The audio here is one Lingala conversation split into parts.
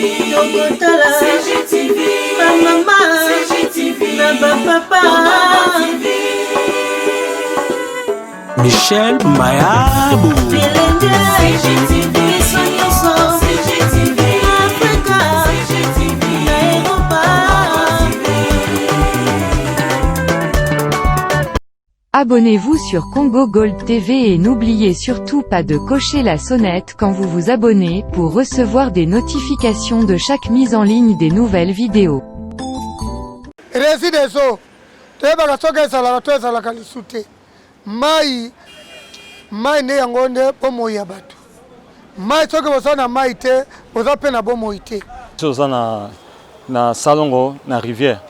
Tokotala CGTV, maman CGTV, papa Michel Mayabou CGTV, CGTV, Africa CGTV, Europa. Abonnez-vous sur Congo Gold TV et n'oubliez surtout pas de cocher la sonnette quand vous vous abonnez pour recevoir des notifications de chaque mise en ligne des nouvelles vidéos. Mai ne yangonde bomo ya batu. Mai soki bosana mai te, boza pe na bomo ite. Bosana na Salongo, na rivière.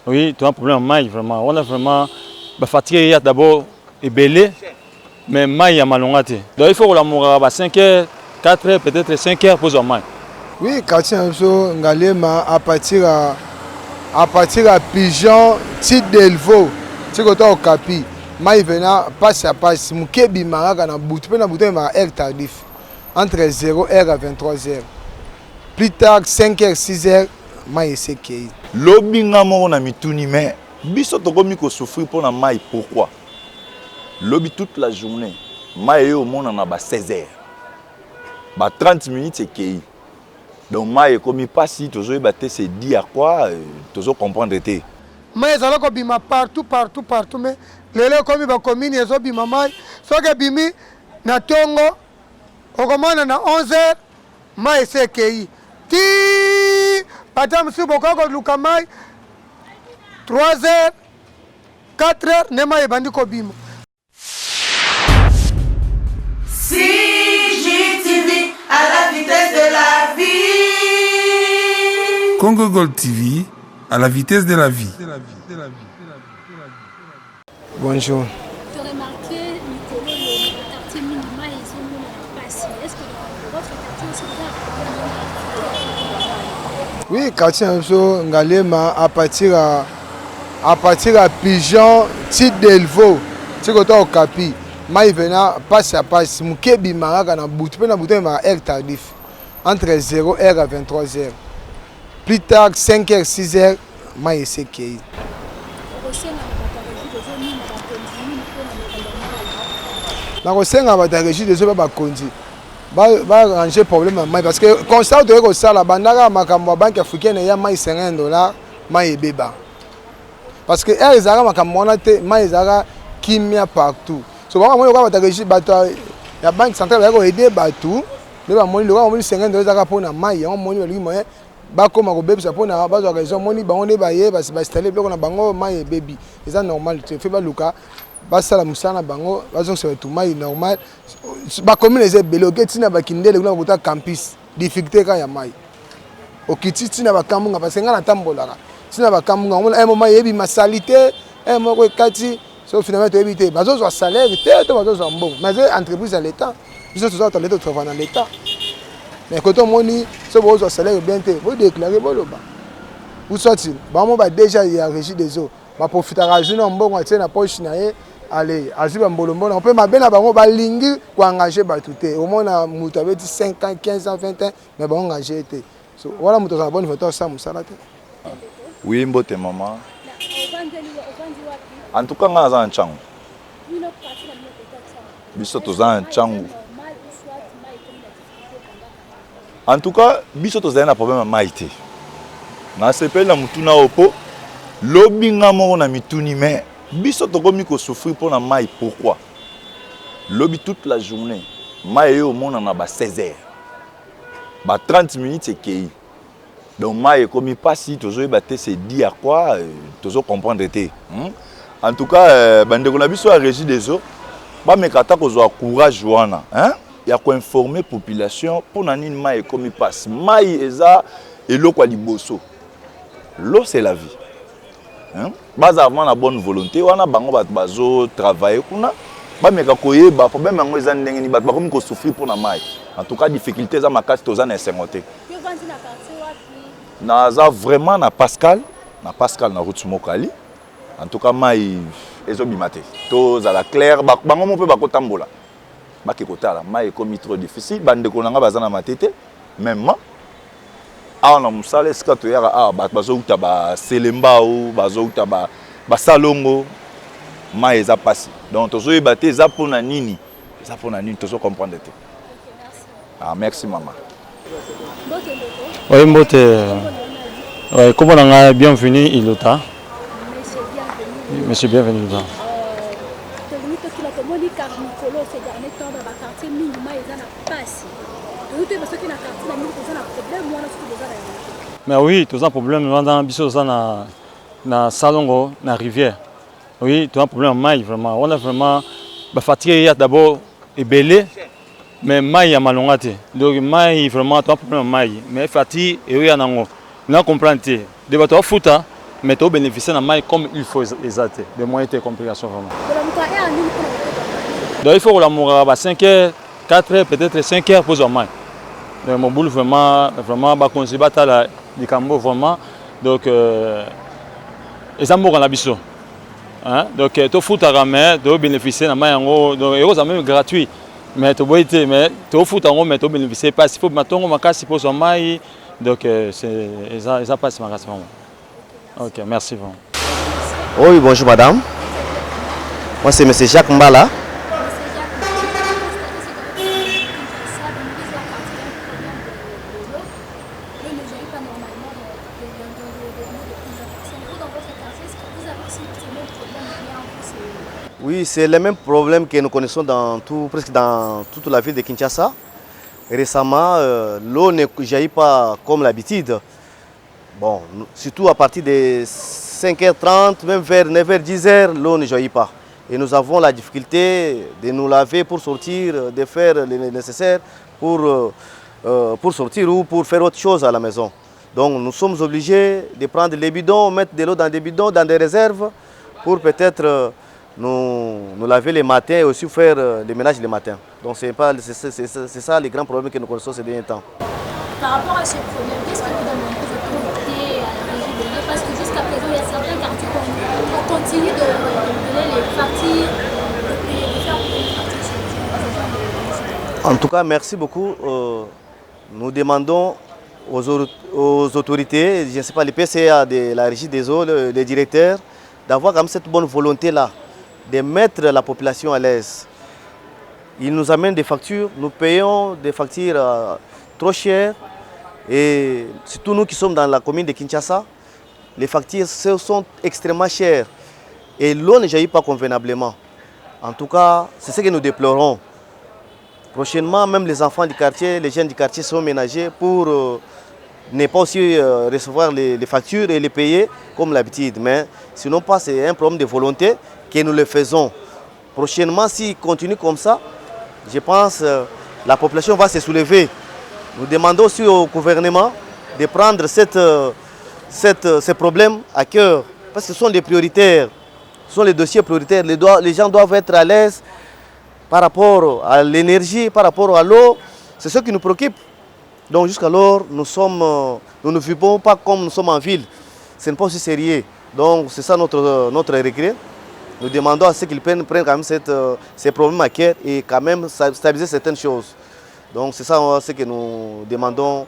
Oui, tu as un problème mai vraiment. On a vraiment fatigué hier d'abord et belé, mais mai ya malongate. Donc il faut que la mourir à 5h, 4h, peut-être 5h pour le mai. Oui, quartier Amso Ngalema à partir à pigeon, titre d'Elvo, tu côté au capi. Mai vena passe à passe, mukebi maraka na bout, pe na bouton ma heure tardif entre 0h et 23h. Plus tard 5h 6h, mai sekei. Lobinga mo na mituni mais biso tokomi ko souffrir pour na mai pourquoi? Lobi toute la journée, mai au monde na ba 16h. Ba 30 minutes sekei. Donc mai komi passi toujours baté c'est dit à quoi toujours comprendre été. Mai zalako bima partout mais lelo komi ba commune ezo bima mai soke bimi na tongo okomana na 11h mai sekei ti pata msu bokoko luka mai 3h 4h ne mai bandi ko bima. CGTV à la vitesse de la vie. Congo Gold TV à la vitesse de la vie. Bonjour. Tu as remarqué, Nicolas, le quartier minima, ils ont mis la passe. Est-ce que dans votre quartier aussi, vous avez Oui, quartier Amso Ngalema à partir à pigeon, titre d'Elvo, tu côté au capi. Mai vena passe à passe, mukebi maraka na bout, pe na bouton ma heure tardif entre 0h et 23h. Plus tard 5h 6h, mai sekei. Na kosenga ba régie des ba konzi ba ranger problème à mai parce que constat de ko sala bandaka makambo banque africaine ya mai $50 mai beba parce que elle ezaka makambo na te mai ezaka kimia partout so ba mo ko ba régie bato ya banque centrale ya ko aider bato le ba moni le ko moni $50 ezaka pona mai on moni le moyen ba koma ko bebisa pona ba zo raison moni ba on ba ye ba installer bloc na bango mai baby eza normal te fait ba luka basala musana bango bazong se tout mai normal ba commune les beloke tina ba kindele kuna kota campus difficulté ka ya mai okiti tina ba kamunga parce que ngana tambolaka tina ba kamunga on moment yebi masalité un moko kati so finalement to éviter bazo zo salaire te to bazo zo mbongo mais entreprise à l'état ils sont tous dans l'état travailler dans l'état mais quand on moni so bazo salaire bien te vous déclarer boloba ou sorti ba mo ba déjà il y a régie des eaux ba profitera juna mbongo atie na poche na ye. Allez, azuba mbolombo on peut mabena bango balingi ko engager batu te au moins na mutu abeti 5 ans 15 ans 20 ans mais ba engager te so voilà mutu za bonne photo ça musala te. Oui mbote maman. En tout cas nga za nchangu. Biso toza nchangu. En tout cas biso toza na problème mai te. Na sepel na mutu na opo lobinga mo na mituni mais biso tokomi ko souffrir pour na mai pourquoi? Lobi toute la journée, mai au monde na ba 16h. Ba 30 minutes c'est kei. Donc mai komi passi toujours baté c'est dit à quoi toujours comprendre été. En tout cas bande ko na biso a régie des eaux, ba mekata ko zo courage wana, hein? Ya ko informer population pour na nini mai komi passe. Mai eza eloko liboso. L'eau c'est la vie. Baza avant la bonne volonté wana bango bato bazo travailler kuna ba meka koyeba problème yango eza ndenge ni bato bakomi ko souffrir pour na mai en tout cas difficulté za makasi toza na sengote na za vraiment na Pascal na route Mokali en tout cas mai ezo bimate to za la claire bango mo pe bakotambola baki kotala mai komi trop difficile bande ko nanga baza na matete même awa na mosala esika toyaka awa bato bazouta baselembao bazouta basalongo mai eza pasi donc tozoyeba te eza mpona nini tozocomprendre te. Merci maman. Oui, mbote. Oui, comment on a bienvenue Ilota. Monsieur bienvenu Ilota. Mais oui, tout un problème dans biso na Salongo, na rivière. Oui, tout un problème maille vraiment. On a vraiment fatigué d'abord et belé, mais maille à malongate. Donc maille vraiment tout un problème maille. Mais fatigue et oui anango. Nous comprenons. De votre foot, mais tu bénéficier de maille comme il faut exacter. De moyens de complications vraiment. Donc il faut que l'amour à 5h, 4h, peut-être 5h pour maille. Donc mon boulot vraiment conseiller battre du Cambo vraiment. Donc les amours en abisso. Hein? Donc tu foot à ramer, tu bénéficier de maille en gros. Donc c'est même gratuit. Mais tu bois mais tu foot en gros, mais tu bénéficier pas. Il faut maintenant on casse pour son maille. Donc ça passe ma race vraiment. Ok, merci vraiment. Oui, bonjour madame. Moi c'est M. Jacques Mbala. Oui, c'est le même problème que nous connaissons presque dans toute la ville de Kinshasa. Récemment, l'eau ne jaillit pas comme l'habitude. Bon, surtout à partir de 5h30, même vers 9h, 10h, l'eau ne jaillit pas. Et nous avons la difficulté de nous laver pour sortir, de faire le nécessaire pour sortir ou pour faire autre chose à la maison. Donc nous sommes obligés de prendre les bidons, mettre de l'eau dans des bidons, dans des réserves, pour peut-être nous laver les matins et aussi faire le ménage les matins. Donc c'est ça les grands problèmes que nous connaissons ces derniers temps. Par rapport à ce problème, qu'est-ce que vous demandez aux autorités, à la régie de l'eau? Parce que jusqu'à présent, il y a certains quartiers qui continuent de donner les factures, de faire les factures. En tout cas, merci beaucoup. Nous demandons aux autorités, je ne sais pas, les PCA de la régie des eaux, les directeurs, d'avoir comme cette bonne volonté-là, de mettre la population à l'aise. Ils nous amènent des factures, nous payons des factures trop chères. Et surtout nous qui sommes dans la commune de Kinshasa, les factures sont extrêmement chères. Et l'eau ne jaillit pas convenablement. En tout cas, c'est ce que nous déplorons. Prochainement, même les enfants du quartier, les jeunes du quartier sont ménagés pour ne pas aussi recevoir les factures et les payer comme l'habitude. Mais sinon pas, c'est un problème de volonté que nous le faisons. Prochainement, s'il continue comme ça, je pense que la population va se soulever. Nous demandons aussi au gouvernement de prendre ces problèmes à cœur. Parce que ce sont des prioritaires, ce sont les dossiers prioritaires. Les gens doivent être à l'aise par rapport à l'énergie, par rapport à l'eau. C'est ce qui nous préoccupe. Donc jusqu'alors, nous ne vivons pas comme nous sommes en ville. Ce n'est pas aussi sérieux. Donc c'est ça notre regret. Nous demandons à ceux qu'ils prennent quand même ces problèmes à cœur et quand même stabiliser certaines choses. Donc c'est ça ce que nous demandons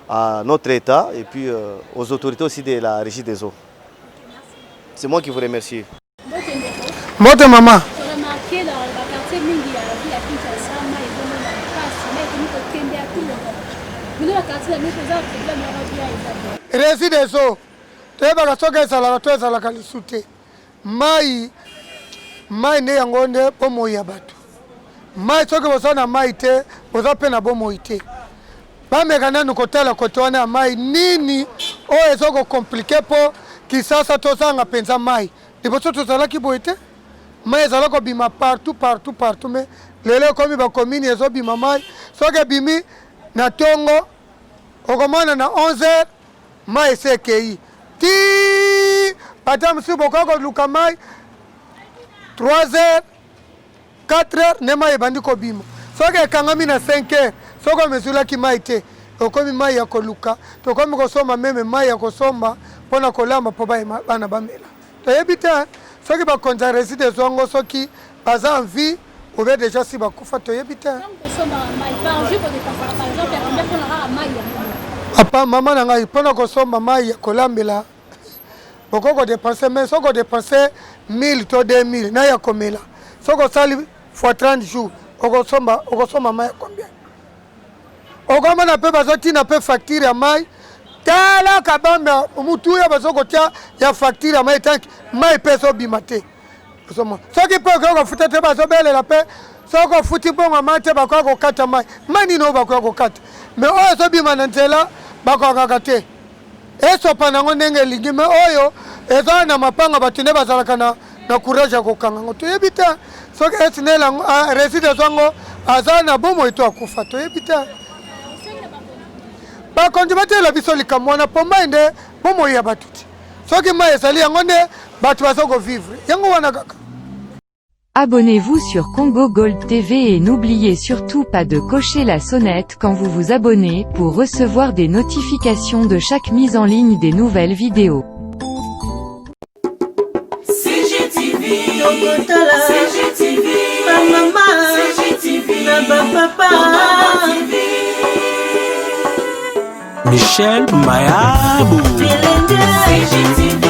à notre État et puis aux autorités aussi de la régie des eaux. C'est moi qui vous remercie. Mote maman. Remarqué dans le quartier Mingi, à la ville à Kinshasa, il y a quartier régie des eaux. Toyebaka soki ezalaka to ezalaka lisu te. Mai nde yango nde bomoi ya bato. Mai soki boza na mai te, boza mpe na bomoi te. Bameka nanu kotala kote wana ya mai nini oyo ezokokomplike mpo kisasa tozanga mpenza mai. Liboso tozalaki boye te. Mai ezalaka kobima partout me lelo ekomi bakomini ezobima mai. Soki ebimi na ntongo okomona na 11h mai esi ekei. Ti bata mosusu bokoki koluka mai 3h 4h nde mai ebandi kobima. Soki ekangami na 5h soki omesulaki mai te okomi mai ya koluka, tokomi kosomba meme mai ya kosomba mpona kolamba mpo bana bamela. Toyebi te soki bakonzi ya régie des eaux yango soki baza en vie ou bien déjà si bakufa toyebi te. Papa, maman, nanga ipona kosomba mai ya kolambela. Boko dépenser mais soko dépenser 1000 to 2000 na ya komela. Soko sali fois 30 jours. Okosomba mai combien? Okoma na pe bazoti na pe facture ya mai. Tala kabamba mutu ya bazoko tia ya facture ya mai tanki mai peso bimate. Soki pe ko futa te bazobele la pe soko futi bonga mate bakwa ko kata mai. Mani no bakwa ko kata. Mais oyo so bimana ntela bakwa kakate. Eso panango ndenge lingi me oyo eza na mapanga batine bazalaka na courage ko kanga ngoto yebita soki esinela reside zongo azana bomo ito akufa to yebita ba konji batela biso likamwana pomba inde bomo ya batuti soki ma ezali yango nde batu bazoko vivre yango wana kaka. Abonnez-vous sur Congo Gold TV et n'oubliez surtout pas de cocher la sonnette quand vous vous abonnez pour recevoir des notifications de chaque mise en ligne des nouvelles vidéos. CGTV, CGTV, maman, CGTV, papa, Michel Mayabou. CGTV.